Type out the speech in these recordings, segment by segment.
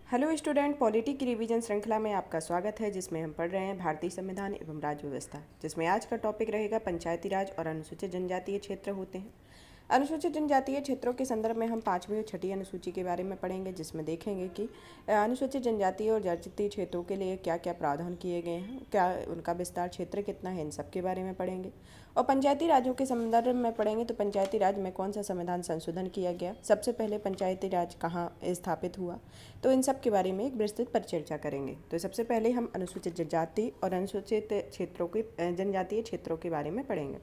Hello student, polity की revision श्रृंखला में आपका स्वागत है, जिसमें हम पढ़ रहे हैं भारतीय संविधान एवं राज्य व्यवस्था, जिसमें आज का टॉपिक रहेगा पंचायती राज और अनुसूचित जनजातीय क्षेत्र होते हैं। अनुसूचित जनजातीय क्षेत्रों के संदर्भ में हम 5वीं और 6ठी अनुसूची के बारे में पढ़ेंगे, जिसमें देखेंगे कि अनुसूचित जनजातीय और जनजातीय क्षेत्रों के लिए क्या क्या प्रावधान किए गए हैं, क्या उनका विस्तार क्षेत्र कितना है, इन सब के बारे में पढ़ेंगे। और पंचायती राज्यों के संदर्भ में पढ़ेंगे तो पंचायती राज में कौन सा संविधान संशोधन किया गया, सबसे पहले पंचायती राज कहाँ स्थापित हुआ, तो इन सब के बारे में एक विस्तृत परिचर्चा करेंगे। तो सबसे पहले हम अनुसूचित जनजाति और अनुसूचित क्षेत्रों के जनजातीय क्षेत्रों के बारे में पढ़ेंगे।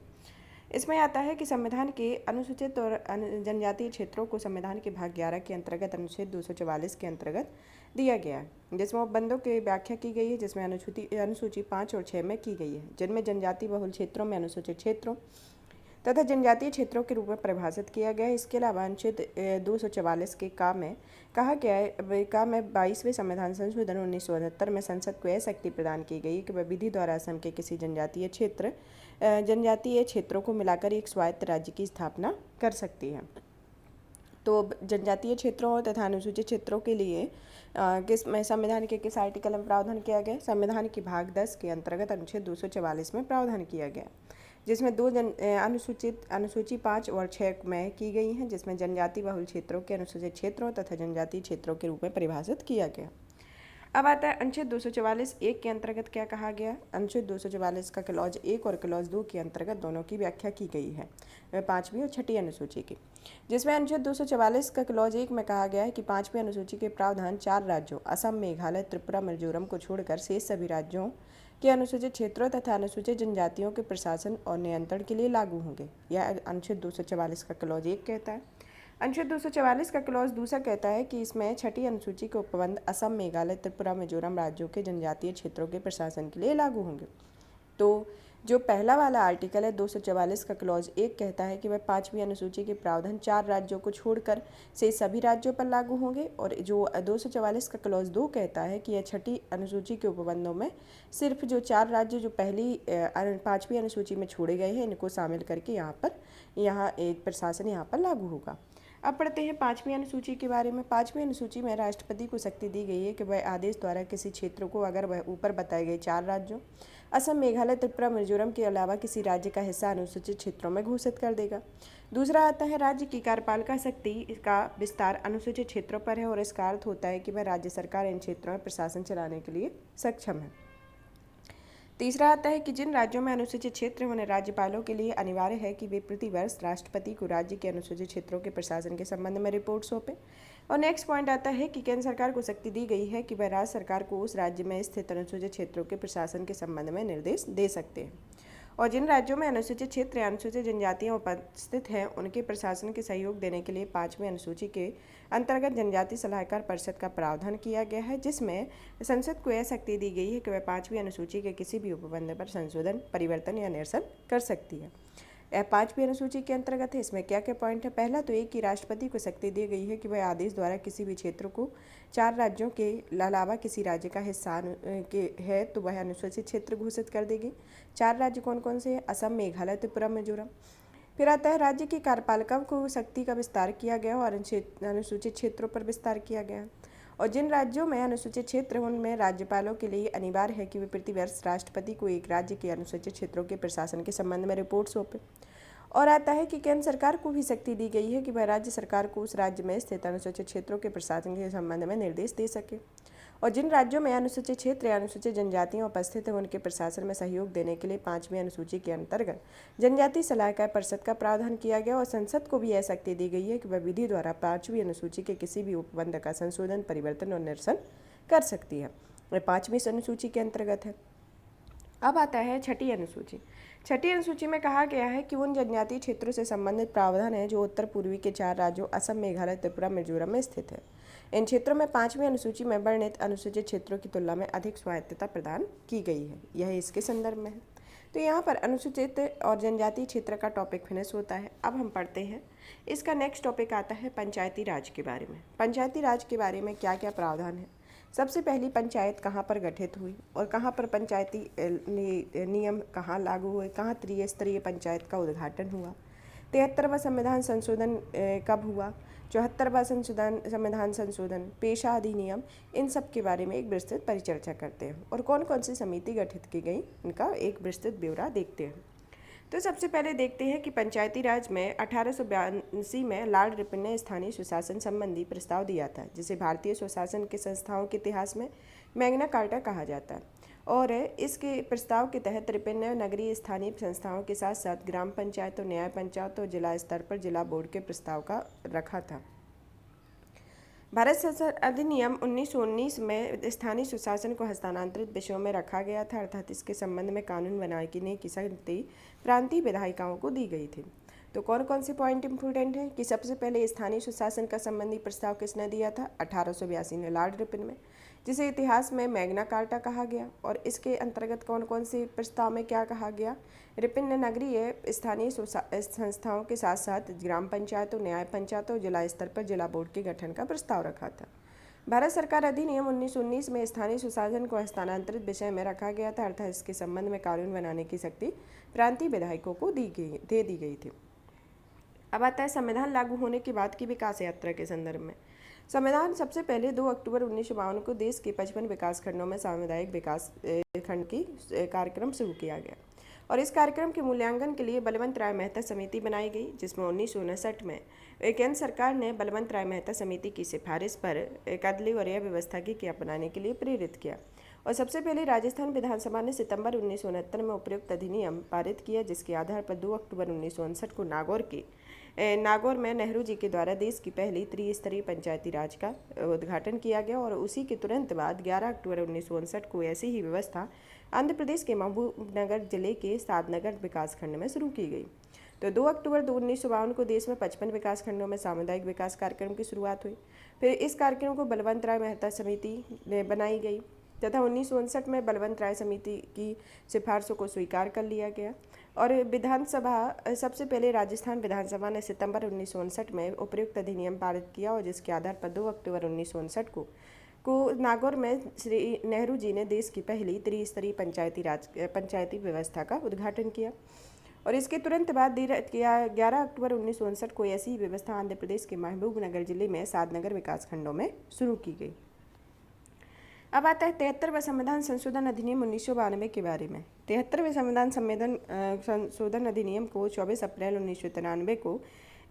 इसमें आता है कि संविधान के अनुसूचित और जनजातीय क्षेत्रों को संविधान के भाग 11 के अंतर्गत अनुच्छेद 244 के अंतर्गत दिया गया है, जिसमें उपबंधों की व्याख्या की गई है, जिसमें अनुसूची 5 और 6 में की गई है, जिनमें जनजाति बहुल क्षेत्रों में अनुसूचित क्षेत्रों तथा जनजातीय क्षेत्रों के रूप में परिभाषित किया गया है। इसके अलावा अनुच्छेद 244 के का में कहा गया है, का में 22वें संविधान संशोधन 1969 में संसद को यह शक्ति प्रदान की गई कि वह विधि द्वारा असम के किसी जनजातीय क्षेत्रों को मिलाकर एक स्वायत्त राज्य की स्थापना कर सकती है। तो जनजातीय क्षेत्रों तथा अनुसूचित क्षेत्रों के लिए किस में संविधान के किस आर्टिकल में प्रावधान किया गया? संविधान के भाग 10 के अंतर्गत अनुच्छेद 244 में प्रावधान किया गया, जिसमें अनुसूची 5 और 6 में की गई हैं, जिसमें जनजाति बहुल क्षेत्रों के अनुसूचित क्षेत्रों तथा जनजातीय क्षेत्रों के रूप में परिभाषित किया गया। अब आता है अनुच्छेद 244(1) के अंतर्गत क्या कहा गया। अनुच्छेद 244 का क्लॉज 1 और क्लॉज 2 के अंतर्गत दोनों की व्याख्या की गई है 5वीं और 6ठी अनुसूची की, जिसमें अनुच्छेद 244 का क्लॉज 1 में कहा गया है कि 5वीं अनुसूची के प्रावधान 4 राज्यों असम, मेघालय, त्रिपुरा, मिजोरम को छोड़कर शेष सभी राज्यों के अनुसूचित क्षेत्रों तथा अनुसूचित जनजातियों के प्रशासन और नियंत्रण के लिए लागू होंगे। यह अनुच्छेद 244 का क्लॉज 1 कहता है। अनुच्छेद 244 का क्लॉज 2 कहता है कि इसमें 6ठी अनुसूची के उपबंध असम, मेघालय, त्रिपुरा, मिजोरम राज्यों के जनजातीय क्षेत्रों के प्रशासन के लिए लागू होंगे। तो जो पहला वाला आर्टिकल है 244 का क्लॉज 1 कहता है कि वह 5वीं अनुसूची के प्रावधान 4 राज्यों को छोड़कर से सभी राज्यों पर लागू होंगे, और जो 244 का क्लॉज 2 कहता है कि यह 6ठी अनुसूची के उपबंधों में सिर्फ जो 4 राज्य जो पहली 5वीं अनुसूची में छोड़े गए हैं, इनको शामिल करके यहाँ एक प्रशासन यहाँ पर लागू होगा। अब पढ़ते हैं 5वीं अनुसूची के बारे में। 5वीं अनुसूची में राष्ट्रपति को शक्ति दी गई है कि वह आदेश द्वारा किसी क्षेत्र को, अगर वह ऊपर बताए गए 4 राज्यों असम, मेघालय, त्रिपुरा, मिजोरम के अलावा किसी राज्य का हिस्सा अनुसूचित क्षेत्रों में घोषित कर देगा। दूसरा आता है राज्य की कार्यपालिका शक्ति का विस्तार अनुसूचित क्षेत्रों पर है, और इसका अर्थ होता है कि वह राज्य सरकार इन क्षेत्रों में प्रशासन चलाने के लिए सक्षम है। तीसरा आता है कि जिन राज्यों में अनुसूचित क्षेत्र होने राज्यपालों के लिए अनिवार्य है कि वे प्रतिवर्ष राष्ट्रपति को राज्य के अनुसूचित क्षेत्रों के प्रशासन के संबंध में रिपोर्ट सौंपें। और नेक्स्ट पॉइंट आता है कि केंद्र सरकार को शक्ति दी गई है कि वह राज्य सरकार को उस राज्य में स्थित अनुसूचित क्षेत्रों के प्रशासन के संबंध में निर्देश दे सकते हैं। और जिन राज्यों में अनुसूचित क्षेत्र या अनुसूचित जनजातियाँ उपस्थित हैं, उनके प्रशासन के सहयोग देने के लिए 5वीं अनुसूची के अंतर्गत जनजाति सलाहकार परिषद का प्रावधान किया गया है, जिसमें संसद को यह शक्ति दी गई है कि वह 5वीं अनुसूची के किसी भी उपबंध पर संशोधन, परिवर्तन या निरसन कर सकती है। यह 5वीं अनुसूची के अंतर्गत है। इसमें क्या क्या पॉइंट है? पहला तो एक कि राष्ट्रपति को शक्ति दी गई है कि वह आदेश द्वारा किसी भी क्षेत्र को 4 राज्यों के अलावा किसी राज्य का हिस्सा है तो वह अनुसूचित क्षेत्र घोषित कर देगी। 4 राज्य कौन कौन से हैं? असम, मेघालय, त्रिपुरा, मिजोरम। फिर आता है राज्य की कार्यपालिका को शक्ति का विस्तार किया गया और अनुसूचित क्षेत्रों पर विस्तार किया गया। और जिन राज्यों में अनुसूचित क्षेत्र उनमें राज्यपालों के लिए अनिवार्य है कि वे प्रतिवर्ष राष्ट्रपति को एक राज्य के अनुसूचित क्षेत्रों के प्रशासन के संबंध में रिपोर्ट सौंपे। और आता है कि केंद्र सरकार को भी शक्ति दी गई है कि वह राज्य सरकार को उस राज्य में स्थित अनुसूचित क्षेत्रों के प्रशासन के संबंध में निर्देश दे सके। और जिन राज्यों में अनुसूचित क्षेत्र या अनुसूचित जनजातियाँ उपस्थित हैं, उनके प्रशासन में सहयोग देने के लिए 5वीं अनुसूची के अंतर्गत जनजाति सलाहकार परिषद का प्रावधान किया गया। और संसद को भी यह शक्ति दी गई है कि वह विधि द्वारा 5वीं अनुसूची के किसी भी उपबंध का संशोधन, परिवर्तन और निरसन कर सकती है। वह 5वीं अनुसूची के अंतर्गत है। अब आता है 6ठी अनुसूची। 6ठी अनुसूची में कहा गया है कि उन जनजातीय क्षेत्रों से संबंधित प्रावधान है जो उत्तर पूर्वी के 4 राज्यों असम, मेघालय, त्रिपुरा, मिजोरम में स्थित है। इन क्षेत्रों में 5वीं अनुसूची में वर्णित अनुसूचित क्षेत्रों की तुलना में अधिक स्वायत्तता प्रदान की गई है। यह इसके संदर्भ में है। तो यहाँ पर अनुसूचित और जनजातीय क्षेत्र का टॉपिक फिनिश होता है। अब हम पढ़ते हैं इसका नेक्स्ट टॉपिक आता है पंचायती राज के बारे में। पंचायती राज के बारे में क्या क्या प्रावधान है? सबसे पहली पंचायत कहाँ पर गठित हुई और कहाँ पर पंचायती नियम कहाँ लागू हुए, कहाँ त्रिस्तरीय पंचायत का उद्घाटन हुआ, 73वां संविधान संशोधन कब हुआ, 74वां संविधान संशोधन, पेशा अधिनियम, इन सब के बारे में एक विस्तृत परिचर्चा करते हैं और कौन कौन सी समिति गठित की गई इनका एक विस्तृत ब्यौरा देखते हैं। तो सबसे पहले देखते हैं कि पंचायती राज में 1882 में लॉर्ड रिपन ने स्थानीय सुशासन संबंधी प्रस्ताव दिया था, जिसे भारतीय सुशासन के संस्थाओं के इतिहास में मैग्ना कार्टा कहा जाता है। और इसके प्रस्ताव के तहत रिपन ने नगरीय स्थानीय संस्थाओं के साथ साथ ग्राम पंचायतों, न्याय पंचायतों और जिला स्तर पर जिला बोर्ड के प्रस्ताव का रखा था। भारत शासन अधिनियम 1919 में स्थानीय सुशासन को हस्तांतरित विषयों में रखा गया था, अर्थात इसके संबंध में कानून बनाने की शक्ति प्रांतीय विधायिकाओं को दी गई थी। तो कौन कौन से पॉइंट इंपॉर्टेंट हैं कि सबसे पहले स्थानीय सुशासन का संबंधी प्रस्ताव किसने दिया था? 1882 में लॉर्ड रिपन में, जिसे इतिहास में मैग्ना कार्टा कहा गया। और इसके अंतर्गत कौन कौन से प्रस्ताव में क्या कहा गया? रिपन ने नगरीय स्थानीय संस्थाओं के साथ साथ ग्राम पंचायतों, न्याय पंचायतों, जिला स्तर पर जिला बोर्ड के गठन का प्रस्ताव रखा था। भारत सरकार अधिनियम 1919 में स्थानीय सुशासन को हस्तांतरित विषय में रखा गया था, अर्थात इसके संबंध में कानून बनाने की शक्ति प्रांतीय विधायकों को दे दी गई थी। अब आता है संविधान लागू होने के बाद की विकास यात्रा के संदर्भ में। संविधान सबसे पहले 2 अक्टूबर 1952 को देश के 55 विकास खंडों में सामुदायिक विकास खंड की कार्यक्रम शुरू किया गया और इस कार्यक्रम के मूल्यांकन के लिए बलवंत राय मेहता समिति बनाई गई, जिसमें 1959 में केंद्र सरकार ने बलवंत राय मेहता समिति की सिफारिश पर कदली वरीय व्यवस्था की अपनाने के लिए प्रेरित किया। और सबसे पहले राजस्थान विधानसभा ने सितंबर 1969 में उपयुक्त अधिनियम पारित किया, जिसके आधार पर 2 अक्टूबर 1959 को नागौर में नेहरू जी के द्वारा देश की पहली त्रिस्तरीय पंचायती राज का उद्घाटन किया गया। और उसी के तुरंत बाद 11 अक्टूबर 1959 को ऐसी ही व्यवस्था आंध्र प्रदेश के महबूबनगर जिले के सादनगर विकासखंड में शुरू की गई। तो 2 अक्टूबर 1952 को देश में 55 विकास खंडों में सामुदायिक विकास कार्यक्रम की शुरुआत हुई। फिर इस कार्यक्रम को बलवंत राय मेहता समिति बनाई गई तथा 1959 में बलवंत राय समिति की सिफारिशों को स्वीकार कर लिया गया। और विधानसभा सबसे पहले राजस्थान विधानसभा ने सितंबर 1959 में उपयुक्त अधिनियम पारित किया और जिसके आधार पर 2 अक्टूबर 1959 को नागौर में श्री नेहरू जी ने देश की पहली त्रिस्तरीय पंचायती व्यवस्था का उद्घाटन किया। और इसके तुरंत बाद 11 अक्टूबर 1959 को ऐसी ही व्यवस्था आंध्र प्रदेश के महबूबनगर जिले में सादनगर विकास खंडों में शुरू की गई। अब आता है 73वां संविधान संशोधन अधिनियम 1992 के बारे में। 73वें संविधान संशोधन अधिनियम को 24 अप्रैल 1993 को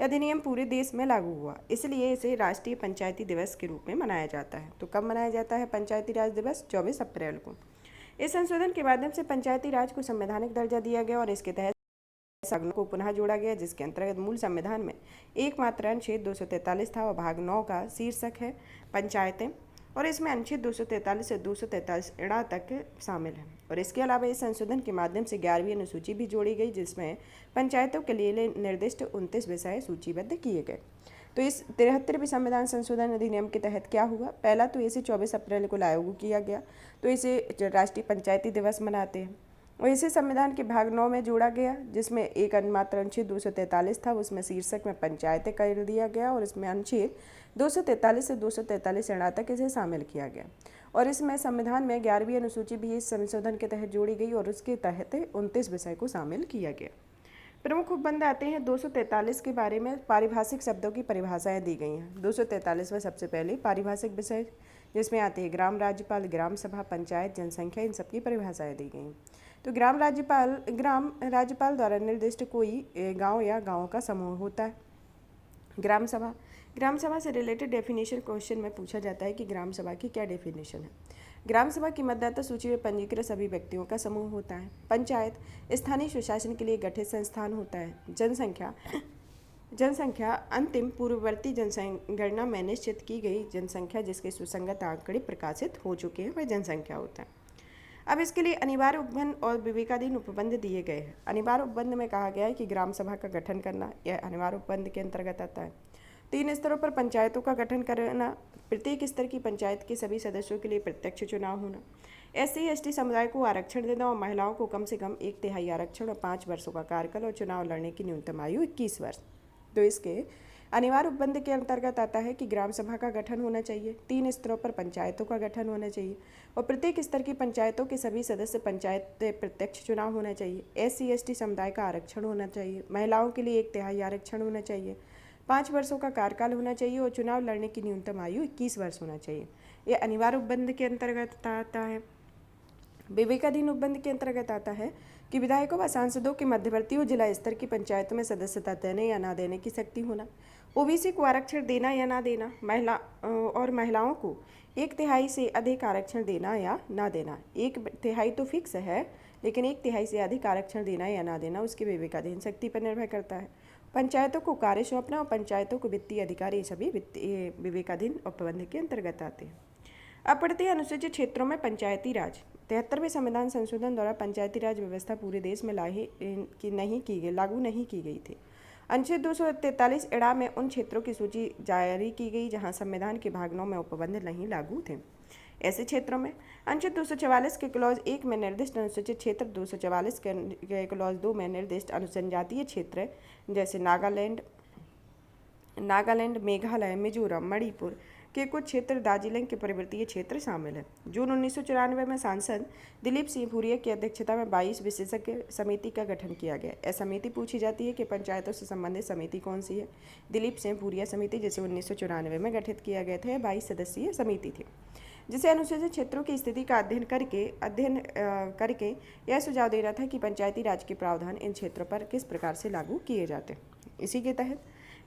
अधिनियम पूरे देश में लागू हुआ, इसलिए इसे राष्ट्रीय पंचायती दिवस के रूप में मनाया जाता है। तो कब मनाया जाता है पंचायती राज दिवस? 24 अप्रैल को। इस संशोधन के माध्यम से पंचायती राज को संवैधानिक दर्जा दिया गया और इसके तहत को पुनः जोड़ा गया, जिसके अंतर्गत मूल संविधान में एकमात्र अनुच्छेद 243 था और भाग 9 का शीर्षक है पंचायतें, और इसमें अनुच्छेद 243 से 243 इड़ा तक शामिल है। और इसके अलावा इस संशोधन के माध्यम से 11वीं अनुसूची भी जोड़ी गई, जिसमें पंचायतों के लिए निर्दिष्ट 29 विषय सूचीबद्ध किए गए। तो इस 73वें संविधान संशोधन अधिनियम के तहत क्या हुआ? पहला तो इसे 24 अप्रैल को लागू किया गया, तो इसे राष्ट्रीय पंचायती दिवस मनाते हैं। और इसे संविधान के भाग 9 में जोड़ा गया, जिसमें एक मात्र अनुच्छेद 243 था, उसमें शीर्षक में पंचायतें कर दिया गया और इसमें अनुच्छेद 243 से 243 इड़ा तक इसे शामिल किया गया। और इसमें संविधान में 11वीं अनुसूची भी इस संशोधन के तहत जोड़ी गई और उसके तहत 29 विषय को शामिल किया गया। प्रमुख उपबंध आते हैं 243 के बारे में। पारिभाषिक शब्दों की परिभाषाएं दी गई हैं। 243 में सबसे पहले पारिभाषिक विषय, जिसमें आते हैं ग्राम राज्यपाल, ग्राम सभा, पंचायत, जनसंख्या, इन सब की परिभाषाएं दी गई। तो ग्राम राज्यपाल द्वारा निर्दिष्ट कोई गांव या गांवों का समूह होता है। ग्राम सभा से रिलेटेड डेफिनेशन क्वेश्चन में पूछा जाता है कि ग्राम सभा की क्या डेफिनेशन है। ग्राम सभा की मतदाता सूची में पंजीकृत सभी व्यक्तियों का समूह होता है। पंचायत स्थानीय सुशासन के लिए गठित संस्थान होता है। जनसंख्या अंतिम पूर्ववर्ती जनगणना में निश्चित की गई जनसंख्या जिसके सुसंगत आंकड़े प्रकाशित हो चुके हैं वह जनसंख्या होता है। अब इसके लिए अनिवार्य उपबंध और विवेकाधीन उपबंध दिए गए हैं। अनिवार्य उपबंध में कहा गया है कि ग्राम सभा का गठन करना यह अनिवार्य उपबंध के अंतर्गत आता है। 3 स्तरों पर पंचायतों का गठन करना, प्रत्येक स्तर की पंचायत के सभी सदस्यों के लिए प्रत्यक्ष चुनाव होना, SC/ST समुदाय को आरक्षण देना और महिलाओं को कम से कम 1/3 आरक्षण और 5 वर्षों का कार्यकाल और चुनाव लड़ने की न्यूनतम आयु 21 वर्ष। तो इसके अनिवार्य उपबंध के अंतर्गत आता है कि ग्राम सभा का गठन होना चाहिए, 3 स्तरों पर पंचायतों का गठन होना चाहिए और प्रत्येक स्तर की पंचायतों के सभी सदस्य पंचायत प्रत्यक्ष चुनाव होना चाहिए, SC/ST समुदाय का आरक्षण होना चाहिए, महिलाओं के लिए 1/3 आरक्षण होना चाहिए, 5 वर्षों का कार्यकाल होना चाहिए और चुनाव लड़ने की न्यूनतम आयु 21 वर्ष होना चाहिए। ये अनिवार्य उपबंध के अंतर्गत आता है। विवेकाधीन उपबंध के अंतर्गत आता है कि विधायकों व सांसदों के मध्यवर्ती और जिला स्तर की पंचायतों में सदस्यता देने या ना देने की शक्ति होना, ओबीसी को आरक्षण देना या ना देना, महिलाओं को 1/3 से अधिक आरक्षण देना या ना देना। 1/3 तो फिक्स है, लेकिन 1/3 से अधिक आरक्षण देना या ना देना उसकी विवेकाधीन शक्ति पर निर्भर करता है। पंचायतों को कार्य सौंपना और पंचायतों को वित्तीय अधिकार, ये सभी विवेकाधीन उपबंध के अंतर्गत आते हैं। अब पढ़ते हैं अनुसूचित क्षेत्रों में पंचायती राज। 73वें संविधान संशोधन द्वारा पंचायती राज व्यवस्था पूरे देश में लागू नहीं की गई थी। अनुच्छेद 243 एड़ा में उन क्षेत्रों की सूची जारी की गई जहां संविधान के भाग 9 में उपबंध नहीं लागू थे। ऐसे क्षेत्रों में अनुच्छेद 244 के क्लॉज 1 में निर्दिष्ट अनुसूचित क्षेत्र, 244 के क्लॉज 2 में निर्दिष्ट जनजातीय क्षेत्र जैसे नागालैंड, मेघालय, मिजोरम, मणिपुर के कुछ क्षेत्र, दार्जिलिंग के पर्वतीय क्षेत्र शामिल है। जून 1994 में सांसद दिलीप सिंह भूरिया की अध्यक्षता में 22 विशेषज्ञ समिति का गठन किया गया। यह समिति पूछी जाती है कि पंचायतों से संबंधित समिति कौन सी है। दिलीप सिंह भूरिया समिति, जिसे 1994 में गठित किया गया था, 22 सदस्यीय समिति थी, जिसे अनुसूचित क्षेत्रों की स्थिति का अध्ययन करके यह सुझाव देना था कि पंचायती राज के प्रावधान इन क्षेत्रों पर किस प्रकार से लागू किए जाते। इसी के तहत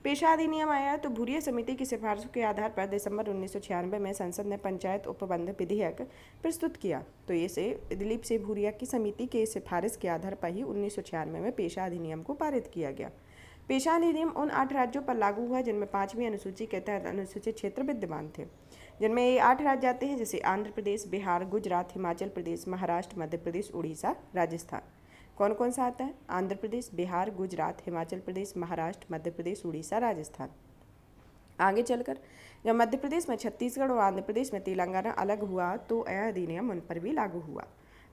पेशा अधिनियम आया तो भूरिया समिति की सिफारिशों के आधार पर दिसंबर 1996 में संसद ने पंचायत उपबंध विधेयक प्रस्तुत किया। तो इसे दिलीप सिंह भूरिया की समिति के सिफारिश के आधार पर ही 1996 में पेशा अधिनियम को पारित किया गया। पेशा अधिनियम उन 8 राज्यों पर लागू हुआ जिनमें 5वीं अनुसूची के तहत अनुसूचित क्षेत्र विद्यमान थे, जिनमें ये 8 राज्य आते हैं, जैसे आंध्र प्रदेश, बिहार, गुजरात, हिमाचल प्रदेश, महाराष्ट्र, मध्य प्रदेश, उड़ीसा, राजस्थान। कौन कौन सा आता है? आंध्र प्रदेश, बिहार, गुजरात, हिमाचल प्रदेश, महाराष्ट्र, मध्य प्रदेश, उड़ीसा, राजस्थान। आगे चलकर जब मध्य प्रदेश में छत्तीसगढ़ और आंध्र प्रदेश में तेलंगाना अलग हुआ तो यह अधिनियम उन पर भी लागू हुआ।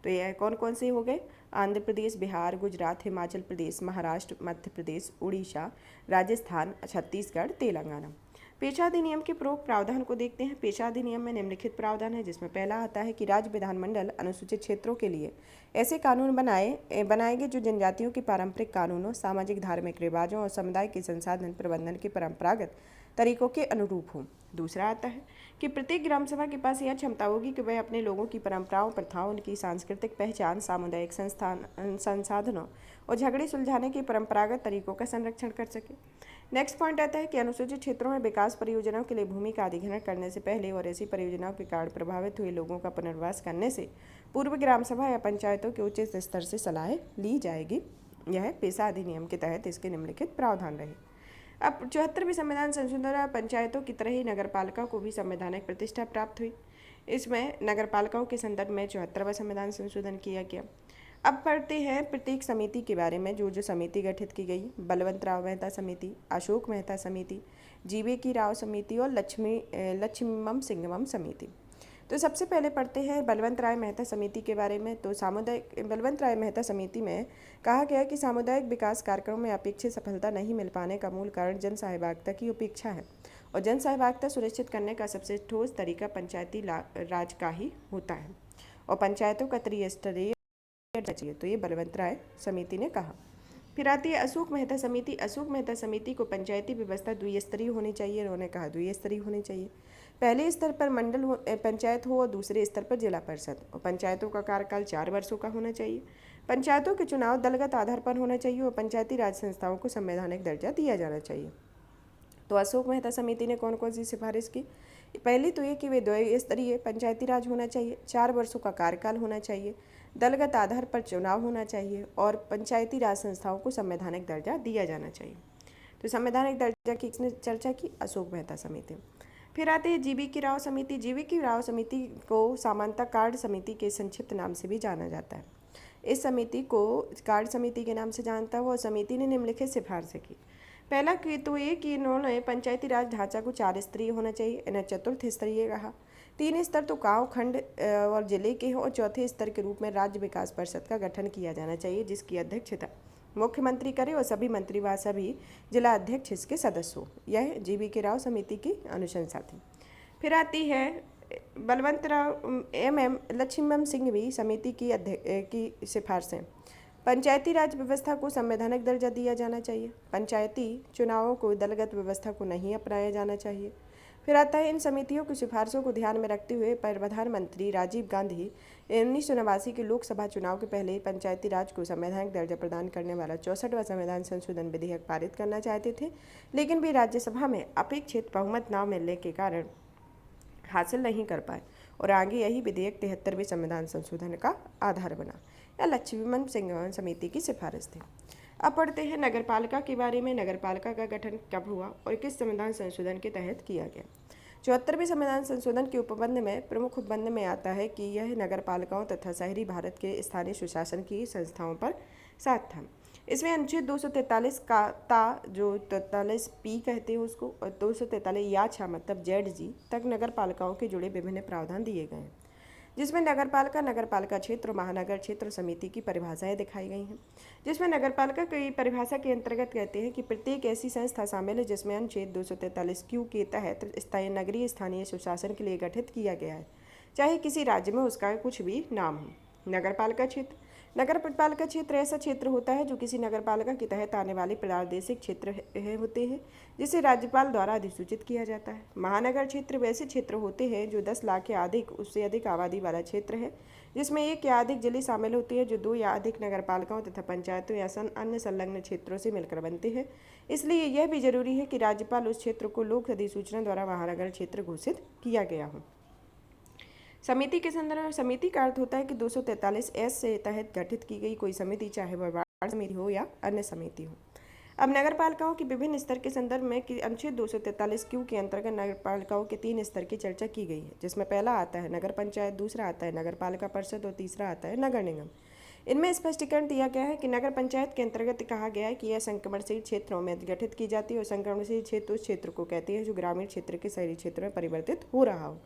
तो यह कौन कौन से हो गए? आंध्र प्रदेश, बिहार, गुजरात, हिमाचल प्रदेश, महाराष्ट्र, मध्य प्रदेश, उड़ीसा, राजस्थान, छत्तीसगढ़, तेलंगाना। पेशा अधिनियम के प्रमुख प्रावधान को देखते हैं। पेशा अधिनियम में निम्नलिखित प्रावधान है, जिसमें पहला आता है कि राज्य विधानमंडल अनुसूचित क्षेत्रों के लिए ऐसे कानून बनाएंगे जो जनजातियों के पारंपरिक कानूनों, सामाजिक धार्मिक रिवाजों और समुदाय के संसाधन प्रबंधन के परंपरागत तरीकों के अनुरूप हों। दूसरा आता है कि प्रत्येक ग्राम सभा के पास यह क्षमता होगी कि वह अपने लोगों की परंपराओं, प्रथाओं, उनकी सांस्कृतिक पहचान, सामुदायिक संसाधनों और झगड़े सुलझाने के परंपरागत तरीकों का संरक्षण कर सके। नेक्स्ट पॉइंट आता है कि अनुसूचित क्षेत्रों में विकास परियोजनाओं के लिए भूमि का अधिग्रहण करने से पहले और ऐसी परियोजनाओं के कारण प्रभावित हुए लोगों का पुनर्वास करने से पूर्व ग्राम सभा या पंचायतों के उच्च स्तर से सलाह ली जाएगी। यह पेशा अधिनियम के तहत इसके निम्नलिखित प्रावधान रहे। अब 74वें संविधान संशोधन द्वारा पंचायतों की तरह ही नगरपालिका को भी संवैधानिक प्रतिष्ठा प्राप्त हुई। इसमें नगरपालिकाओं के संदर्भ में 74वां संविधान संशोधन किया गया। अब पढ़ते हैं प्रत्येक समिति के बारे में, जो समिति गठित की गई। बलवंत राव मेहता समिति, अशोक मेहता समिति, जीवे की राव समिति और लक्ष्मीमम सिंगमम समिति। तो सबसे पहले पढ़ते हैं बलवंत राय मेहता समिति के बारे में। तो बलवंत राय मेहता समिति में कहा गया कि सामुदायिक विकास कार्यक्रमों में अपेक्षित सफलता नहीं मिल पाने का मूल कारण जन सहभागिता की उपेक्षा है और जन सहभागिता सुनिश्चित करने का सबसे ठोस तरीका पंचायती राज का ही होता है और पंचायतों का त्रिस्तरीय चाहिए। तो ये बलवंत राय समिति ने कहा। फिर आती है अशोक मेहता समिति। अशोक मेहता समिति को पंचायती व्यवस्था द्विस्तरीय होनी चाहिए। उन्होंने कहा द्विस्तरीय होनी चाहिए। पहले स्तर पर मंडल पंचायत हो और दूसरे स्तर पर जिला परिषद। और पंचायतों का कार्यकाल 4 वर्षों का होना चाहिए। पंचायतों के चुनाव दलगत आधार पर होना चाहिए और पंचायती राज संस्थाओं को संवैधानिक दर्जा दिया जाना चाहिए। तो अशोक मेहता समिति ने कौन कौन सी सिफारिश की? पहली तो ये कि वे द्विस्तरीय पंचायती राज होना चाहिए, 4 वर्षों का कार्यकाल होना चाहिए, दलगत आधार पर चुनाव होना चाहिए और पंचायती राज संस्थाओं को संवैधानिक दर्जा दिया जाना चाहिए। तो संवैधानिक दर्जा की किसने चर्चा की? अशोक मेहता समिति। फिर आते हैं जीवी की राव समिति। जीवी की राव समिति को सामान्यतः कार्ड समिति के संक्षिप्त नाम से भी जाना जाता है। इस समिति को कार्ड समिति के नाम से जानता हुआ समिति ने निम्नलिखित सिफारिशें की। पहला तो ये कि इन्होंने पंचायती राज ढांचा को 4 स्तरीय होना चाहिए, इन्हें चतुर्थ स्तरीय कहा। 3 स्तर तो गाँव, खंड और जिले के हों और चौथे स्तर के रूप में राज्य विकास परिषद का गठन किया जाना चाहिए, जिसकी अध्यक्षता मुख्यमंत्री करे और सभी मंत्री व सभी जिला अध्यक्ष इसके सदस्य हो। यह जीवी के राव समिति की अनुशंसा थी। फिर आती है बलवंत राव लक्ष्मीमम सिंघवी समिति की सिफारिशें। पंचायती राज व्यवस्था को संवैधानिक दर्जा दिया जाना चाहिए। पंचायती चुनावों को दलगत व्यवस्था को नहीं अपनाया जाना चाहिए। फिर आता है इन समितियों की सिफारिशों को ध्यान में रखते हुए प्रधानमंत्री राजीव गांधी 1989 के लोकसभा चुनाव के पहले पंचायती राज को संवैधानिक दर्जा प्रदान करने वाला 64वां संविधान संशोधन विधेयक पारित करना चाहते थे, लेकिन भी राज्यसभा में अपेक्षित बहुमत न मिलने के कारण हासिल नहीं कर पाए और आगे यही विधेयक 73वें संविधान संशोधन का आधार बना। यह लक्ष्मण सिंह समिति की सिफारिश थी। अब पढ़ते हैं नगरपालिका के बारे में। नगरपालिका का गठन कब हुआ और किस संविधान संशोधन के तहत किया गया। 74वें संविधान संशोधन के उपबंध में प्रमुख उपबंध में आता है कि यह नगरपालिकाओं तथा शहरी भारत के स्थानीय सुशासन की संस्थाओं पर साथ था। इसमें अनुच्छेद 243 का जो 43P कहते हैं उसको, और 243 या छा मतलब ZG तक नगरपालिकाओं के जुड़े विभिन्न प्रावधान दिए गए हैं, जिसमें नगरपालिका, नगरपालिका क्षेत्र, महानगर क्षेत्र समिति की परिभाषाएं दिखाई गई हैं। जिसमें नगरपालिका की परिभाषा के अंतर्गत कहते हैं कि प्रत्येक ऐसी संस्था शामिल है जिसमें अनुच्छेद 243Q के तहत नगरीय स्थानीय सुशासन के लिए गठित किया गया है, चाहे किसी राज्य में उसका कुछ भी नाम हो। नगरपालिका क्षेत्र, नगरपालिका क्षेत्र ऐसा क्षेत्र होता है जो किसी नगरपालिका के तहत आने वाले प्रादेशिक क्षेत्र होते हैं जिसे राज्यपाल द्वारा अधिसूचित किया जाता है। महानगर क्षेत्र वैसे क्षेत्र होते हैं जो 10 लाख या अधिक उससे अधिक आबादी वाला क्षेत्र है, जिसमें एक या अधिक जिले शामिल होते हैं जो 2 या अधिक नगरपालिकाओं तथा पंचायतों या अन्य संलग्न क्षेत्रों से मिलकर बनते हैं। इसलिए यह भी जरूरी है कि राज्यपाल उस क्षेत्र को लोक अधिसूचना द्वारा महानगर क्षेत्र घोषित किया गया हो। समिति के संदर्भ में समिति का अर्थ होता है कि 243S से तहत गठित की गई कोई समिति, चाहे वह वार्ड समिति हो या अन्य समिति हो। अब नगरपालिकाओं के विभिन्न स्तर के संदर्भ में कि अनुच्छेद 243Q के अंतर्गत नगरपालिकाओं के 3 स्तर की चर्चा की गई है, जिसमें पहला आता है नगर पंचायत, दूसरा आता है नगरपालिका परिषद और तीसरा आता है नगर निगम। इनमें स्पष्टीकरण दिया गया है कि नगर पंचायत के अंतर्गत कहा गया है कि यह संक्रमणशील क्षेत्रों में गठित की जाती है और संक्रमणशील क्षेत्र उस क्षेत्र को कहते हैं जो ग्रामीण क्षेत्र के शहरी क्षेत्र में परिवर्तित हो रहा हो।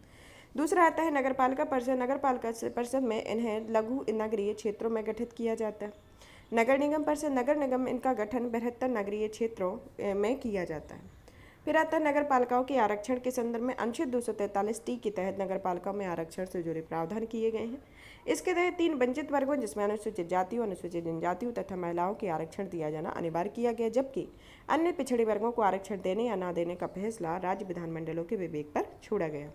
दूसरा आता है नगरपालिका परिषद। नगरपालिका परिषद में इन्हें लघु नगरीय क्षेत्रों में गठित किया जाता है। नगर निगम परिषद, नगर निगम इनका गठन बृहत्तर नगरीय क्षेत्रों में किया जाता है। फिर आता है नगरपालिकाओं के आरक्षण के संदर्भ में अनुच्छेद 243T के तहत नगरपालिकाओं में आरक्षण से जुड़े प्रावधान किए गए हैं। इसके तहत 3 वंचित वर्गों जिसमें अनुसूचित जातियों, अनुसूचित जनजातियों तथा महिलाओं के आरक्षण दिया जाना अनिवार्य किया गया, जबकि अन्य पिछड़े वर्गों को आरक्षण देने या न देने का फैसला राज्य विधानमंडलों के विवेक पर छोड़ा गया।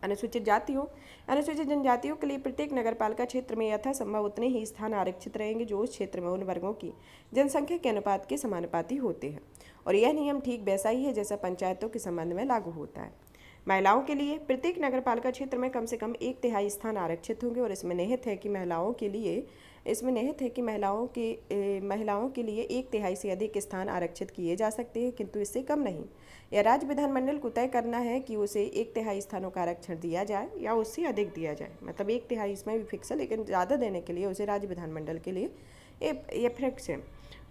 अनुसूचित जातियों, अनुसूचित जनजातियों के लिए प्रत्येक नगरपालिका क्षेत्र में यथासंभव उतने ही स्थान आरक्षित रहेंगे जो उस क्षेत्र में उन वर्गों की जनसंख्या के अनुपात के समानुपाती होते हैं, और यह नियम ठीक वैसा ही है जैसा पंचायतों के संबंध में लागू होता है। महिलाओं के लिए प्रत्येक नगरपालिका क्षेत्र में कम से कम 1/3 स्थान आरक्षित होंगे और इसमें निहित है कि महिलाओं के लिए महिलाओं के लिए 1/3 से अधिक स्थान आरक्षित किए जा सकते हैं, किंतु इससे कम नहीं। यह राज्य विधानमंडल को तय करना है कि उसे 1/3 स्थानों का आरक्षण दिया जाए या उससे अधिक दिया जाए। मतलब 1/3 इसमें भी फिक्स है, लेकिन ज़्यादा देने के लिए उसे राज्य विधानमंडल के लिए ये फिक्स है।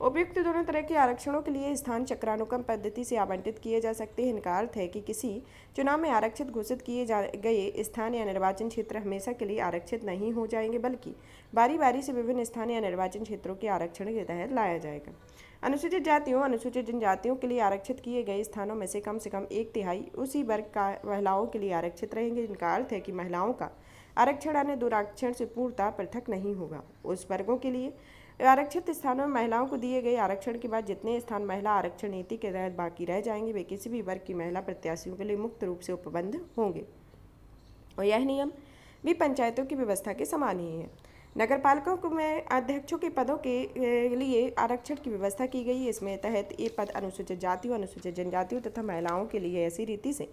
उपयुक्त दोनों तरह के आरक्षणों के लिए स्थान चक्रानुक्रम पद्धति से आवंटित किए जा सकते हैं। इनका अर्थ है कि किसी चुनाव में आरक्षित घोषित किए गए स्थान या निर्वाचन क्षेत्र हमेशा के लिए आरक्षित नहीं हो जाएंगे, बल्कि बारी बारी से विभिन्न स्थान या निर्वाचन क्षेत्रों के आरक्षण के तहत लाया जाएगा। अनुसूचित जातियों, अनुसूचित जनजातियों के लिए आरक्षित किए गए स्थानों में से कम 1/3 उसी वर्ग का महिलाओं के लिए आरक्षित रहेंगे। इनका अर्थ है कि महिलाओं का आरक्षण अन्य 2 आरक्षण से पूर्णतः पृथक नहीं होगा। उस वर्गों के लिए आरक्षित स्थानों में महिलाओं को दिए गए आरक्षण के बाद जितने स्थान महिला आरक्षण नीति के तहत बाकी रह जाएंगे वे किसी भी वर्ग की महिला प्रत्याशियों के लिए मुक्त रूप से उपबंध होंगे, और यह नियम भी पंचायतों की व्यवस्था के समान ही है। नगरपालिकाओं में अध्यक्षों के पदों के लिए आरक्षण की व्यवस्था की गई है। इसमें तहत ये पद अनुसूचित जातियों, अनुसूचित जनजातियों तथा महिलाओं के लिए ऐसी रीति से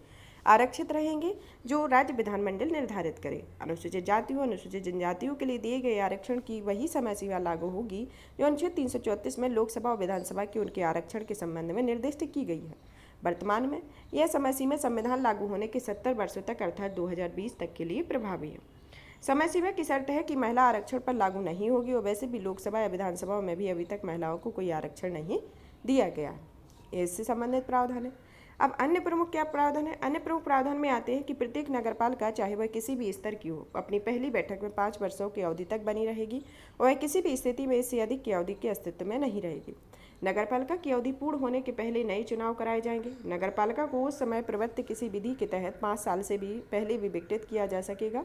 आरक्षित रहेंगे जो राज्य विधानमंडल निर्धारित करे। अनुसूचित जातियों, अनुसूचित जनजातियों के लिए दिए गए आरक्षण की वही समय सीमा लागू होगी जो अनुच्छेद 334 में लोकसभा और विधानसभा के उनके आरक्षण के संबंध में निर्दिष्ट की गई है। वर्तमान में यह समय सीमा संविधान लागू होने के 70 वर्षों तक अर्थात 2020 तक के लिए प्रभावी है। समय सीमा की शर्त है कि महिला आरक्षण पर लागू नहीं होगी, और वैसे भी लोकसभा या विधानसभा में भी अभी तक महिलाओं को कोई आरक्षण नहीं दिया गया है। इससे संबंधित प्रावधान है। अब अन्य प्रमुख क्या प्रावधान है? अन्य प्रमुख प्रावधान में आते हैं कि प्रत्येक नगरपालिका चाहे वह किसी भी स्तर की हो अपनी पहली बैठक में 5 वर्षों की अवधि तक बनी रहेगी और वह किसी भी स्थिति में इससे अधिक की अवधि के अस्तित्व में नहीं रहेगी। नगरपालिका की अवधि पूर्ण होने के पहले नए चुनाव कराए जाएंगे। नगरपालिका को उस समय प्रवृत्त किसी विधि के तहत 5 साल से भी पहले विघटित किया जा सकेगा।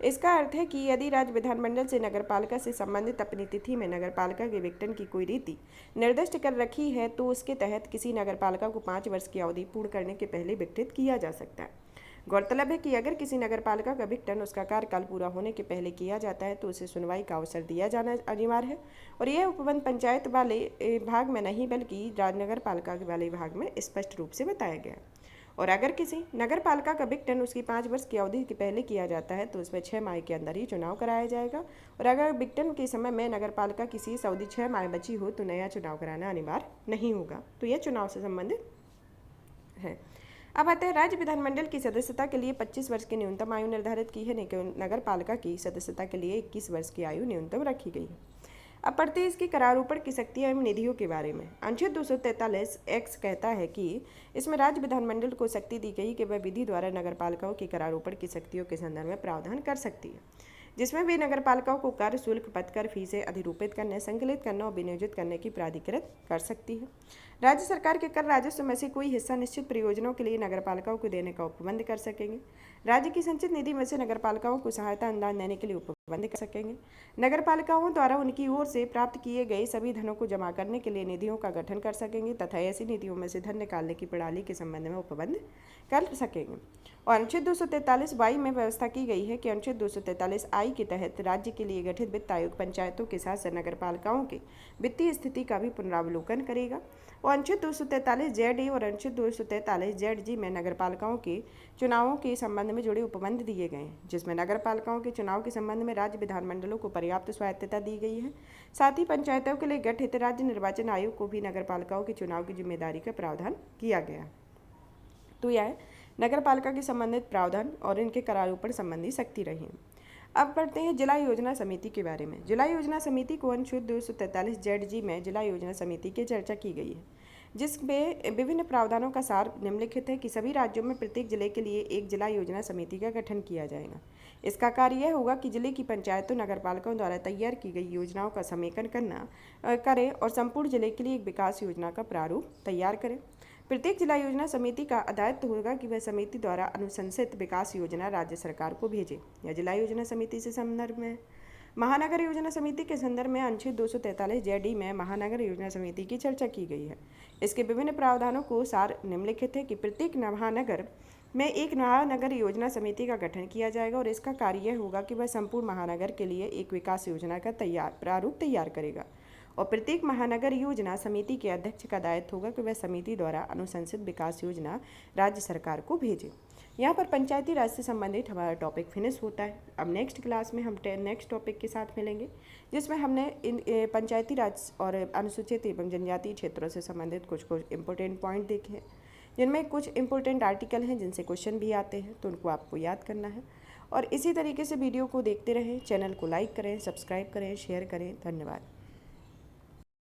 इसका अर्थ है कि यदि राज्य विधानमंडल से नगरपालिका से संबंधित अपनी तिथि में नगरपालिका के विघटन की कोई रीति निर्दिष्ट कर रखी है तो उसके तहत किसी नगरपालिका को 5 वर्ष की अवधि पूर्ण करने के पहले विघटित किया जा सकता है। गौरतलब है कि अगर किसी नगरपालिका का विघटन उसका कार्यकाल पूरा होने के पहले किया जाता है तो उसे सुनवाई का अवसर दिया जाना अनिवार्य है और यह उपबंध पंचायत वाले भाग में नहीं बल्कि नगरपालिका वाले भाग में स्पष्ट रूप से बताया गया है। और अगर किसी नगरपालिका का विघटन उसकी 5 वर्ष की अवधि के पहले किया जाता है तो उसमें 6 माह के अंदर ही चुनाव कराया जाएगा और अगर विघटन के समय में नगरपालिका की शेष अवधि 6 माह बची हो तो नया चुनाव कराना अनिवार्य नहीं होगा। तो यह चुनाव से संबंधित है। अब आते हैं राज्य विधानमंडल की सदस्यता के लिए 25 वर्ष की न्यूनतम आयु निर्धारित की है, लेकिन नगरपालिका की सदस्यता के लिए 21 वर्ष की आयु न्यूनतम रखी गई है। अब पढ़ते हैं इसकी करारोपण की शक्तियाँ एवं निधियों के बारे में। अनुच्छेद 243 एक्स कहता है कि इसमें राज्य विधानमंडल को शक्ति दी गई कि वह विधि द्वारा नगरपालिकाओं की करारोपण की शक्तियों के संदर्भ में प्रावधान कर सकती है, जिसमें वे नगरपालिकाओं को कर, शुल्क, पदकर, फीसें अधिरूपित करने, संकलित करने और विनियोजित करने की प्राधिकृत कर सकती है। राज्य सरकार के कर राजस्व में से कोई हिस्सा निश्चित प्रयोजनों के लिए नगरपालिकाओं को देने का उपबंध कर सकेंगे। राज्य की संचित निधि में से नगरपालिकाओं को सहायता अनुदान देने के लिए उपबंध कर सकेंगे। नगरपालिकाओं द्वारा उनकी ओर से प्राप्त किए गए सभी धनों को जमा करने के लिए निधियों का गठन कर सकेंगे तथा ऐसी निधियों में से धन निकालने की प्रणाली के संबंध में उपबंध कर सकेंगे। और अनुच्छेद 243 वाई में व्यवस्था की गई है कि अनुच्छेद 243 आई के तहत राज्य के लिए गठित वित्त आयोग पंचायतों के साथ नगरपालिकाओं के वित्तीय स्थिति का भी पुनरावलोकन करेगा। और अनुच्छेद 243 जेड ए और अनुच्छेद 243 जेड जी में नगरपालिकाओं के चुनावों के संबंध में जुड़े उपबंध दिए गए हैं, जिसमें नगरपालिकाओं के चुनाव के संबंध में राज्य विधानमंडलों को पर्याप्त स्वायत्तता दी गई है। साथ ही पंचायतों के लिए गठित राज्य निर्वाचन आयोग को भी नगरपालिकाओं के चुनाव की जिम्मेदारी का प्रावधान किया गया। तो यह नगरपालिका के संबंधित प्रावधान और इनके करारोपण संबंधी शक्ति रही। अब पढ़ते हैं जिला योजना समिति के बारे में। जिला योजना समिति को अनुच्छेद 243 जेड जी में जिला योजना समिति की चर्चा की गई है, जिसमें विभिन्न प्रावधानों का सार निम्नलिखित है कि सभी राज्यों में प्रत्येक जिले के लिए एक जिला योजना समिति का गठन किया जाएगा। इसका कार्य यह होगा कि जिले की पंचायतों नगरपालिकाओं द्वारा तैयार की गई योजनाओं का समेकन करें और संपूर्ण जिले के लिए एक विकास योजना का प्रारूप तैयार करें। प्रत्येक जिला योजना समिति का दायित्व होगा कि वह समिति द्वारा अनुशंसित विकास योजना राज्य सरकार को भेजे। यह जिला योजना समिति से संदर्भ में महानगर योजना समिति के संदर्भ में अनुच्छेद 243 जेडी में महानगर योजना समिति की चर्चा की गई है। इसके विभिन्न प्रावधानों को सार निम्नलिखित है कि प्रत्येक महानगर में एक महानगर योजना समिति का गठन किया जाएगा और इसका कार्य यह होगा कि वह संपूर्ण महानगर के लिए एक विकास योजना का प्रारूप तैयार करेगा। और प्रत्येक महानगर योजना समिति के अध्यक्ष का दायित्व होगा कि वह समिति द्वारा अनुशंसित विकास योजना राज्य सरकार को भेजे। यहाँ पर पंचायती राज से संबंधित हमारा टॉपिक फिनिश होता है। अब नेक्स्ट क्लास में हम नेक्स्ट टॉपिक के साथ मिलेंगे, जिसमें हमने इन पंचायती राज और अनुसूचित एवं जनजातीय क्षेत्रों से संबंधित कुछ इंपॉर्टेंट पॉइंट देखे हैं, जिनमें कुछ इंपॉर्टेंट आर्टिकल हैं जिनसे क्वेश्चन भी आते हैं, तो उनको आपको याद करना है। और इसी तरीके से वीडियो को देखते रहें, चैनल को लाइक करें, सब्सक्राइब करें, शेयर करें। धन्यवाद।